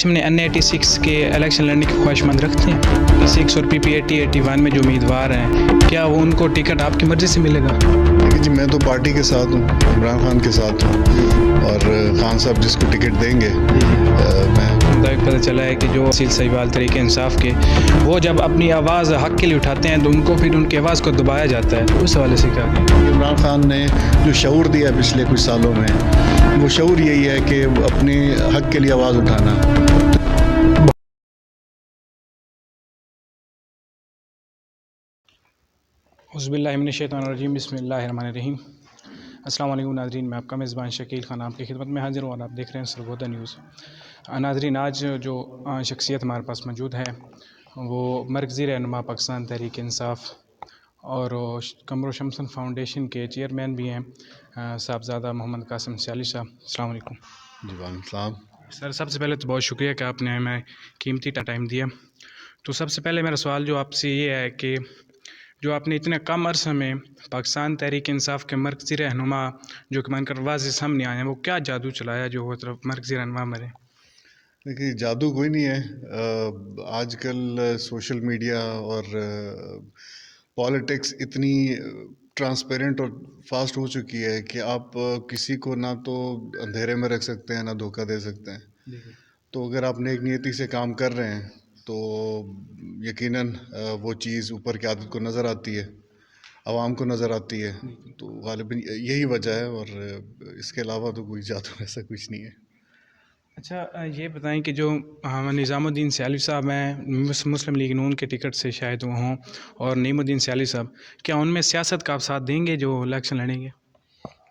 ہم نے N86 کے الیکشن لڑنے کی خواہشمند رکھتے ہیں. P6 اور PP80-81 میں جو امیدوار ہیں کیا وہ ان کو ٹکٹ آپ کی مرضی سے ملے گا؟ دیکھیے جی، میں تو پارٹی کے ساتھ ہوں، عمران خان کے ساتھ ہوں، اور خان صاحب جس کو ٹکٹ دیں گے میں پتہ چلا ہے کہ جو اصیل صحیحوال طریقہ انصاف کے وہ جب اپنی آواز حق کے لیے اٹھاتے ہیں تو ان کو پھر ان کی آواز کو دبایا جاتا ہے. اس حوالے سے کیا عمران خان نے جو شعور دیا پچھلے کچھ سالوں میں، وہ شعور یہی ہے کہ اپنے حق کے لیے آواز اٹھانا. اعوذ باللہ من الشیطان الرجیم، بسم اللہ الرحمن الرحیم. السلام علیکم ناظرین، میں آپ کا میزبان شکیل خان آپ کی خدمت میں حاضر ہوں اور آپ دیکھ رہے ہیں سرگودا نیوز. ناظرین، آج جو شخصیت ہمارے پاس موجود ہے وہ مرکزی رہنما پاکستان تحریک انصاف اور قمر شمسن فاؤنڈیشن کے چیئرمین بھی ہیں، صاحبزادہ محمد قاسم سیالی صاحب. السلام علیکم. جی وعلیکم السلام. سر، سب سے پہلے تو بہت شکریہ کہ آپ نے ہمیں قیمتی ٹائم دیا. تو سب سے پہلے میرا سوال جو آپ سے یہ ہے کہ جو آپ نے اتنے کم عرصے میں پاکستان تحریک انصاف کے مرکزی رہنما جو کہ مان کر واضح سامنے آئے ہیں، وہ کیا جادو چلایا جو وہ طرف مرکزی رہنما مرے؟ دیکھیے جادو کوئی نہیں ہے. آج کل سوشل میڈیا اور پالیٹکس اتنی ٹرانسپیرنٹ اور فاسٹ ہو چکی ہے کہ آپ کسی کو نہ تو اندھیرے میں رکھ سکتے ہیں نہ دھوکہ دے سکتے ہیں. تو اگر آپ نیک نیتی سے کام کر رہے ہیں تو یقیناً وہ چیز اوپر کی عادت کو نظر آتی ہے، عوام کو نظر آتی ہے. تو غالباً یہی وجہ ہے، اور اس کے علاوہ تو کوئی جادو ایسا کچھ نہیں ہے. اچھا، یہ بتائیں کہ جو نظام الدین سیالی صاحب ہیں مسلم لیگ نون کے ٹکٹ سے شاید وہ ہوں، اور نعیم الدین سیالی صاحب، کیا ان میں سیاست کا آپ ساتھ دیں گے جو الیکشن لڑیں گے؟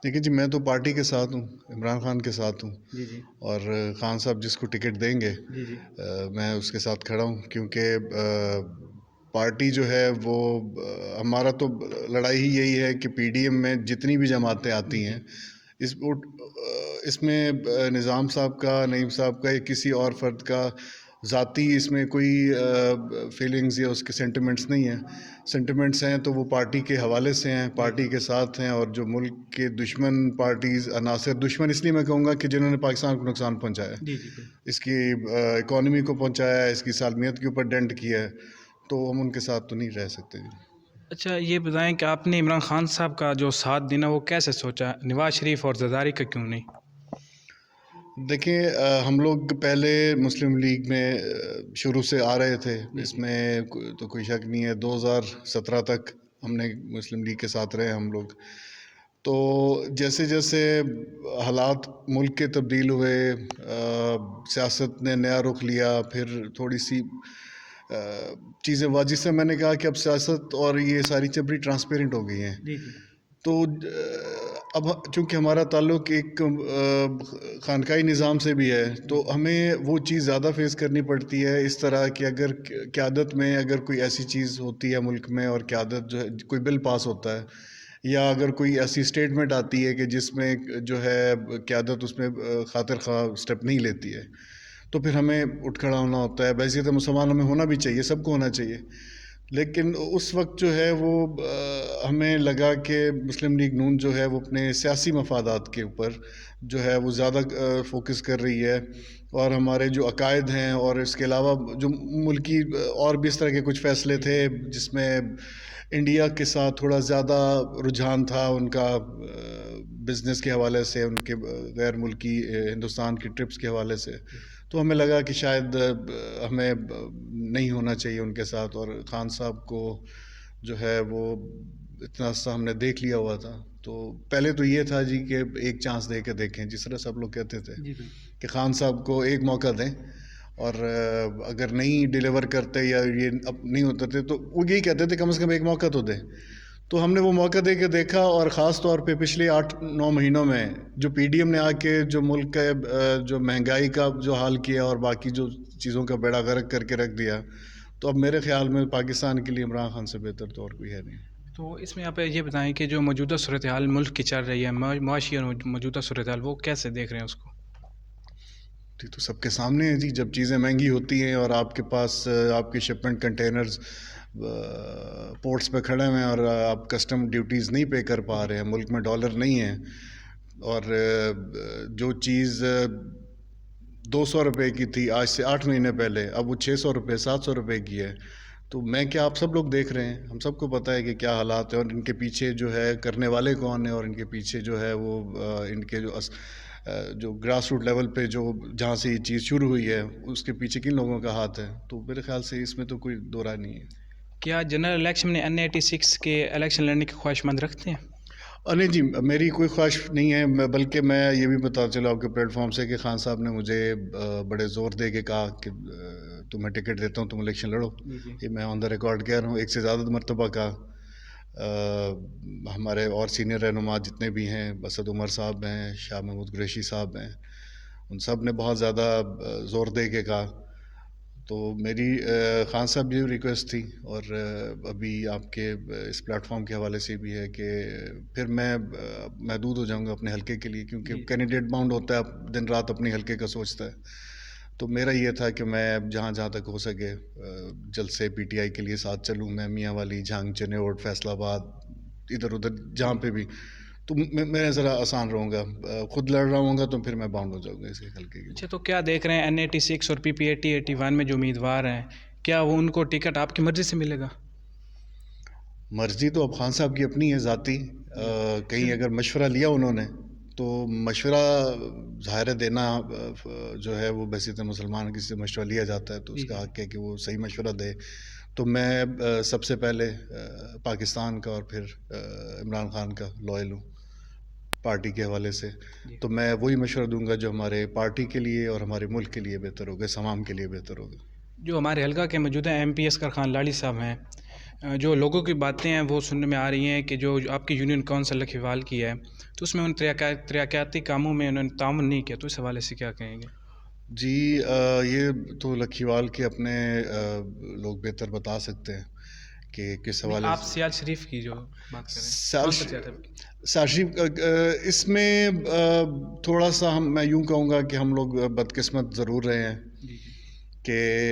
دیکھیے جی، میں تو پارٹی کے ساتھ ہوں، عمران خان کے ساتھ ہوں، جی اور خان صاحب جس کو ٹکٹ دیں گے جی میں اس کے ساتھ کھڑا ہوں. کیونکہ پارٹی جو ہے وہ ہمارا تو لڑائی ہی یہی ہے کہ پی ڈی ایم میں جتنی بھی جماعتیں آتی ہیں اس میں نظام صاحب کا، نعیم صاحب کا یا کسی اور فرد کا ذاتی اس میں کوئی فیلنگز یا اس کے سینٹیمنٹس نہیں ہیں. سینٹیمنٹس ہیں تو وہ پارٹی کے حوالے سے ہیں، پارٹی کے ساتھ ہیں. اور جو ملک کے دشمن پارٹیز، عناصر، دشمن اس لیے میں کہوں گا کہ جنہوں نے پاکستان کو نقصان پہنچایا، اس کی اکانومی کو پہنچایا، اس کی سالمیت کے اوپر ڈنٹ کیا ہے، تو ہم ان کے ساتھ تو نہیں رہ سکتے. اچھا، یہ بتائیں کہ آپ نے عمران خان صاحب کا جو ساتھ دینا وہ کیسے سوچا، نواز شریف اور زرداری کا کیوں نہیں؟ دیکھیں، ہم لوگ پہلے مسلم لیگ میں شروع سے آ رہے تھے، اس میں تو کوئی شک نہیں ہے. 2017 تک ہم نے مسلم لیگ کے ساتھ رہے ہم لوگ. تو جیسے جیسے حالات ملک کے تبدیل ہوئے، سیاست نے نیا رخ لیا، پھر تھوڑی سی چیزیں جس سے میں نے کہا کہ اب سیاست اور یہ ساری چیزیں بڑی ٹرانسپیرنٹ ہو گئی ہیں. تو اب چونکہ ہمارا تعلق ایک خانقاہی نظام سے بھی ہے، تو ہمیں وہ چیز زیادہ فیس کرنی پڑتی ہے. اس طرح کہ اگر قیادت میں اگر کوئی ایسی چیز ہوتی ہے ملک میں، اور قیادت جو ہے کوئی بل پاس ہوتا ہے، یا اگر کوئی ایسی اسٹیٹمنٹ آتی ہے کہ جس میں جو ہے قیادت اس میں خاطر خواہ اسٹیپ نہیں لیتی ہے، تو پھر ہمیں اٹھ کھڑا ہونا ہوتا ہے. بحیثیت مسلمان ہمیں ہونا بھی چاہیے، سب کو ہونا چاہیے. لیکن اس وقت جو ہے وہ ہمیں لگا کہ مسلم لیگ نون جو ہے وہ اپنے سیاسی مفادات کے اوپر جو ہے وہ زیادہ فوکس کر رہی ہے، اور ہمارے جو عقائد ہیں، اور اس کے علاوہ جو ملکی اور بھی اس طرح کے کچھ فیصلے تھے جس میں انڈیا کے ساتھ تھوڑا زیادہ رجحان تھا ان کا، بزنس کے حوالے سے، ان کے غیر ملکی ہندوستان کی ٹرپس کے حوالے سے، تو ہمیں لگا کہ شاید ہمیں نہیں ہونا چاہیے ان کے ساتھ. اور خان صاحب کو جو ہے وہ اتنا سا ہم نے دیکھ لیا ہوا تھا. تو پہلے تو یہ تھا جی کہ ایک چانس دے کے دیکھیں، جس طرح سب لوگ کہتے تھے کہ خان صاحب کو ایک موقع دیں، اور اگر نہیں ڈیلیور کرتے یا یہ اب نہیں ہوتے تھے تو وہ یہی کہتے تھے کم از کم ایک موقع تو دیں. تو ہم نے وہ موقع دے کے دیکھا، اور خاص طور پہ پچھلے 8-9 مہینوں میں جو پی ڈی ایم نے آ کے جو ملک کا جو مہنگائی کا جو حال کیا اور باقی جو چیزوں کا بیڑا غرق کر کے رکھ دیا، تو اب میرے خیال میں پاکستان کے لیے عمران خان سے بہتر تو اور کوئی ہے نہیں. تو اس میں آپ یہ بتائیں کہ جو موجودہ صورتحال ملک کی چل رہی ہے، معاشی اور موجودہ صورتحال، وہ کیسے دیکھ رہے ہیں اس کو؟ تو سب کے سامنے ہے جی. جب چیزیں مہنگی ہوتی ہیں اور آپ کے پاس آپ کے شپمنٹ کنٹینرز پورٹس پہ کھڑے ہوئے ہیں، اور آپ کسٹم ڈیوٹیز نہیں پے کر پا رہے ہیں، ملک میں ڈالر نہیں ہے، اور جو چیز 200 روپے کی تھی آج سے 8 مہینے پہلے، اب وہ 600 روپے 700 روپے کی ہے. تو میں کیا آپ سب لوگ دیکھ رہے ہیں، ہم سب کو پتہ ہے کہ کیا حالات ہیں اور ان کے پیچھے جو ہے کرنے والے کون ہیں، اور ان کے پیچھے جو ہے وہ ان کے جو گراس روٹ لیول پہ جو جہاں سے یہ چیز شروع ہوئی ہے اس کے پیچھے کن لوگوں کا ہاتھ ہے. تو میرے خیال سے اس میں تو کوئی دو رائے نہیں ہے. کیا جنرل الیکشن میں N86 کے الیکشن لڑنے کی خواہش مند رکھتے ہیں؟ نہیں جی، میری کوئی خواہش نہیں ہے، بلکہ میں یہ بھی بتا چلا آپ کے پلیٹ فارم سے کہ خان صاحب نے مجھے بڑے زور دے کے کہا کہ تمہیں ٹکٹ دیتا ہوں، تم الیکشن لڑو. یہ میں آن دا ریکارڈ کہہ رہا ہوں، ایک سے زیادہ مرتبہ کہا. ہمارے اور سینئر رہنما جتنے بھی ہیں، اسد عمر صاحب ہیں، شاہ محمود قریشی صاحب ہیں، ان سب نے بہت زیادہ زور دے کے کہا. تو میری خان صاحب یہ ریکویسٹ تھی، اور ابھی آپ کے اس پلیٹ فارم کے حوالے سے بھی ہے کہ پھر میں محدود ہو جاؤں گا اپنے حلقے کے لیے، کیونکہ کینڈیڈیٹ باؤنڈ ہوتا ہے، دن رات اپنے حلقے کا سوچتا ہے. تو میرا یہ تھا کہ میں جہاں تک ہو سکے جلد سے پی ٹی آئی کے لیے ساتھ چلوں. میں میاں والی، جھانگ، چنیوٹ، فیصل آباد، ادھر ادھر جہاں پہ بھی، تو میں ذرا آسان رہوں گا. خود لڑ رہا ہوں گا تو پھر میں باؤنڈ ہو جاؤں گا اس حلقے کے. اچھا، تو کیا دیکھ رہے ہیں N86 اور PP 80-81 میں جو امیدوار ہیں، کیا وہ ان کو ٹکٹ آپ کی مرضی سے ملے گا؟ مرضی تو اب خان صاحب کی اپنی ہے ذاتی. کہیں اگر مشورہ لیا انہوں نے تو مشورہ ظاہر دینا جو ہے وہ بحیثیت مسلمان کسی سے مشورہ لیا جاتا ہے تو اس کا حق ہے کہ وہ صحیح مشورہ دے. تو میں سب سے پہلے پاکستان کا اور پھر عمران خان کا لائل ہوں پارٹی کے حوالے سے. تو میں وہی مشورہ دوں گا جو ہمارے پارٹی کے لیے اور ہمارے ملک کے لیے بہتر ہوگا، تمام کے لیے بہتر ہوگا. جو ہمارے حلقہ کے موجودہ MP اسکر خان لاڑی صاحب ہیں، جو لوگوں کی باتیں ہیں وہ سننے میں آ رہی ہیں کہ جو آپ کی یونین کونسل لکھیوال کی ہے تو اس میں ان ترقیاتی کاموں میں انہوں نے تعاون نہیں کیا، تو اس حوالے سے کیا کہیں گے؟ جی، یہ تو لکھیوال کے اپنے لوگ بہتر بتا سکتے ہیں کہ کس حوالے سے. آپ سیال شریف کی جو بات کر رہے ہیں، سیال شریف، اس میں تھوڑا سا میں یوں کہوں گا کہ ہم لوگ بدقسمت ضرور رہے ہیں کہ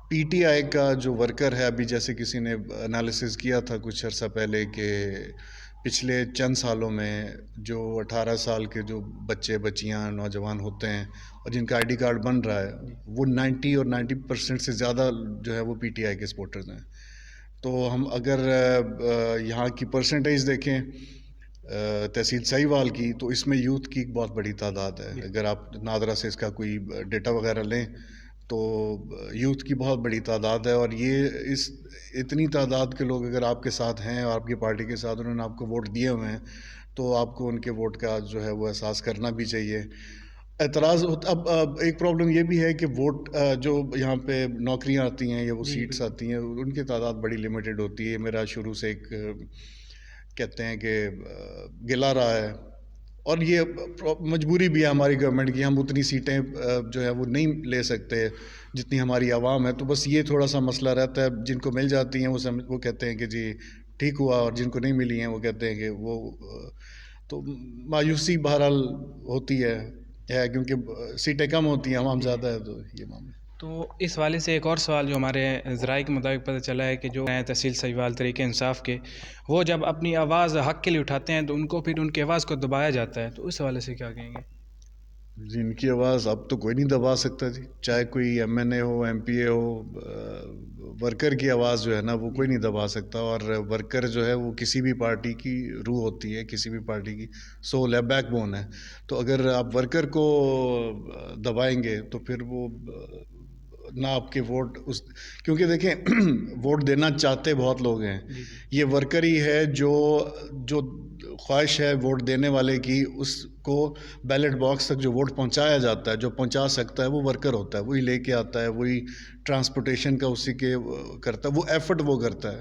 پی ٹی آئی کا جو ورکر ہے، ابھی جیسے کسی نے انالیسز کیا تھا کچھ عرصہ پہلے کہ پچھلے چند سالوں میں جو 18 سال کے جو بچے بچیاں نوجوان ہوتے ہیں اور جن کا ID کارڈ بن رہا ہے، وہ 90% سے زیادہ جو ہے وہ پی ٹی آئی کے سپورٹرز ہیں. تو ہم اگر یہاں کی پرسنٹیج دیکھیں تحصیل سہیوال کی، تو اس میں یوتھ کی بہت بڑی تعداد ہے. اگر آپ نادرا سے اس کا کوئی ڈیٹا وغیرہ لیں تو یوتھ کی بہت بڑی تعداد ہے. اور یہ اتنی تعداد کے لوگ اگر آپ کے ساتھ ہیں اور آپ کی پارٹی کے ساتھ انہوں نے آپ کو ووٹ دیے ہوئے ہیں تو آپ کو ان کے ووٹ کا جو ہے وہ احساس کرنا بھی چاہیے. اعتراض اب ایک پرابلم یہ بھی ہے کہ ووٹ جو یہاں پہ نوکریاں آتی ہیں یا وہ سیٹس آتی ہیں ان کی تعداد بڑی لیمیٹڈ ہوتی ہے. میرا شروع سے ایک کہتے ہیں کہ گلا رہا ہے، اور یہ مجبوری بھی ہے ہماری گورنمنٹ کی، ہم اتنی سیٹیں جو ہے وہ نہیں لے سکتے جتنی ہماری عوام ہے. تو بس یہ تھوڑا سا مسئلہ رہتا ہے. جن کو مل جاتی ہیں وہ کہتے ہیں کہ جی ٹھیک ہوا، اور جن کو نہیں ملی ہیں وہ کہتے ہیں کہ وہ تو مایوسی بہرحال ہوتی ہے کیونکہ سیٹیں کم ہوتی ہیں، عوام زیادہ ہے. تو یہ معاملہ. تو اس حوالے سے ایک اور سوال جو ہمارے ذرائع کے مطابق پتہ چلا ہے کہ جو تحصیل سہیوال تحریک انصاف کے، وہ جب اپنی آواز حق کے لیے اٹھاتے ہیں تو ان کو پھر ان کی آواز کو دبایا جاتا ہے، تو اس حوالے سے کیا کہیں گے؟ جی، ان کی آواز اب تو کوئی نہیں دبا سکتا جی، چاہے کوئی MNA ہو، MP ہو. ورکر کی آواز جو ہے نا وہ کوئی نہیں دبا سکتا. اور ورکر جو ہے وہ کسی بھی پارٹی کی روح ہوتی ہے، کسی بھی پارٹی کی سول ہے، بیک بون ہے. تو اگر آپ ورکر کو دبائیں گے تو پھر وہ نہ آپ کے ووٹ کیونکہ دیکھیں ووٹ دینا چاہتے بہت لوگ ہیں. یہ ورکر ہی ہے جو خواہش ہے ووٹ دینے والے کی، اس کو بیلٹ باکس تک جو ووٹ پہنچایا جاتا ہے، جو پہنچا سکتا ہے وہ ورکر ہوتا ہے. وہی لے کے آتا ہے، وہی ٹرانسپورٹیشن کا اسی کے کرتا ہے، وہ ایفرٹ وہ کرتا ہے.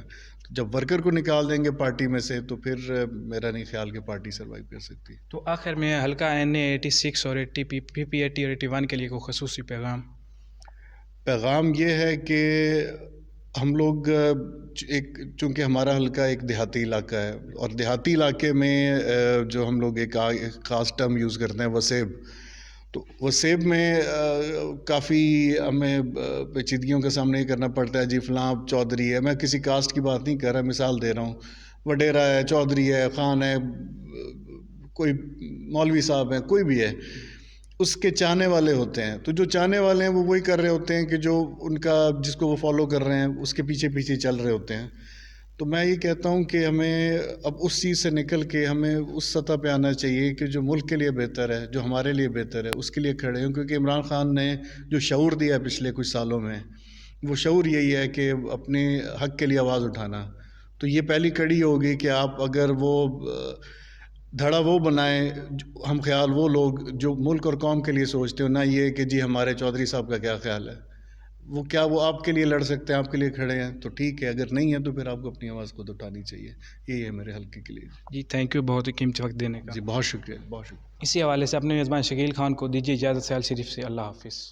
جب ورکر کو نکال دیں گے پارٹی میں سے تو پھر میرا نہیں خیال کہ پارٹی سروائیو کر سکتی. تو آخر میں حلقہ NA86 اور PP 80 اور 81 کے لیے کوئی خصوصی پیغام یہ ہے کہ ہم لوگ چونکہ ہمارا حلقہ ایک دیہاتی علاقہ ہے، اور دیہاتی علاقے میں جو ہم لوگ ایک خاص ٹرم یوز کرتے ہیں وسیب. تو وسیب میں کافی ہمیں پیچیدگیوں کا سامنا کرنا پڑتا ہے. جی فلاں چودھری ہے، میں کسی کاسٹ کی بات نہیں کر رہا، مثال دے رہا ہوں، وڈیرا ہے، چودھری ہے، خان ہے، کوئی مولوی صاحب ہیں، کوئی بھی ہے. اس کے چاہنے والے ہوتے ہیں. تو جو چاہنے والے ہیں وہ وہی کر رہے ہوتے ہیں کہ جو ان کا جس کو وہ فالو کر رہے ہیں اس کے پیچھے پیچھے چل رہے ہوتے ہیں. تو میں یہ کہتا ہوں کہ ہمیں اب اس چیز سے نکل کے ہمیں اس سطح پہ آنا چاہیے کہ جو ملک کے لیے بہتر ہے، جو ہمارے لیے بہتر ہے، اس کے لیے کھڑے ہوں. کیونکہ عمران خان نے جو شعور دیا پچھلے کچھ سالوں میں، وہ شعور یہی ہے کہ اپنے حق کے لیے آواز اٹھانا. تو یہ پہلی کڑی ہوگی کہ آپ اگر وہ دھڑا وہ بنائیں، ہم خیال وہ لوگ جو ملک اور قوم کے لیے سوچتے ہو، نہ یہ کہ جی ہمارے چودھری صاحب کا کیا خیال ہے. وہ کیا وہ آپ کے لیے لڑ سکتے ہیں، آپ کے لیے کھڑے ہیں تو ٹھیک ہے، اگر نہیں ہے تو پھر آپ کو اپنی آواز خود اٹھانی چاہیے. یہی ہے میرے حلقے کے لیے. جی تھینک یو، بہت ہی قیمتی وقت دینے کا. جی بہت شکریہ، بہت شکریہ. اسی حوالے سے اپنے میزبان شکیل خان کو دیجیے اجازت. سیال شریف سے اللہ حافظ.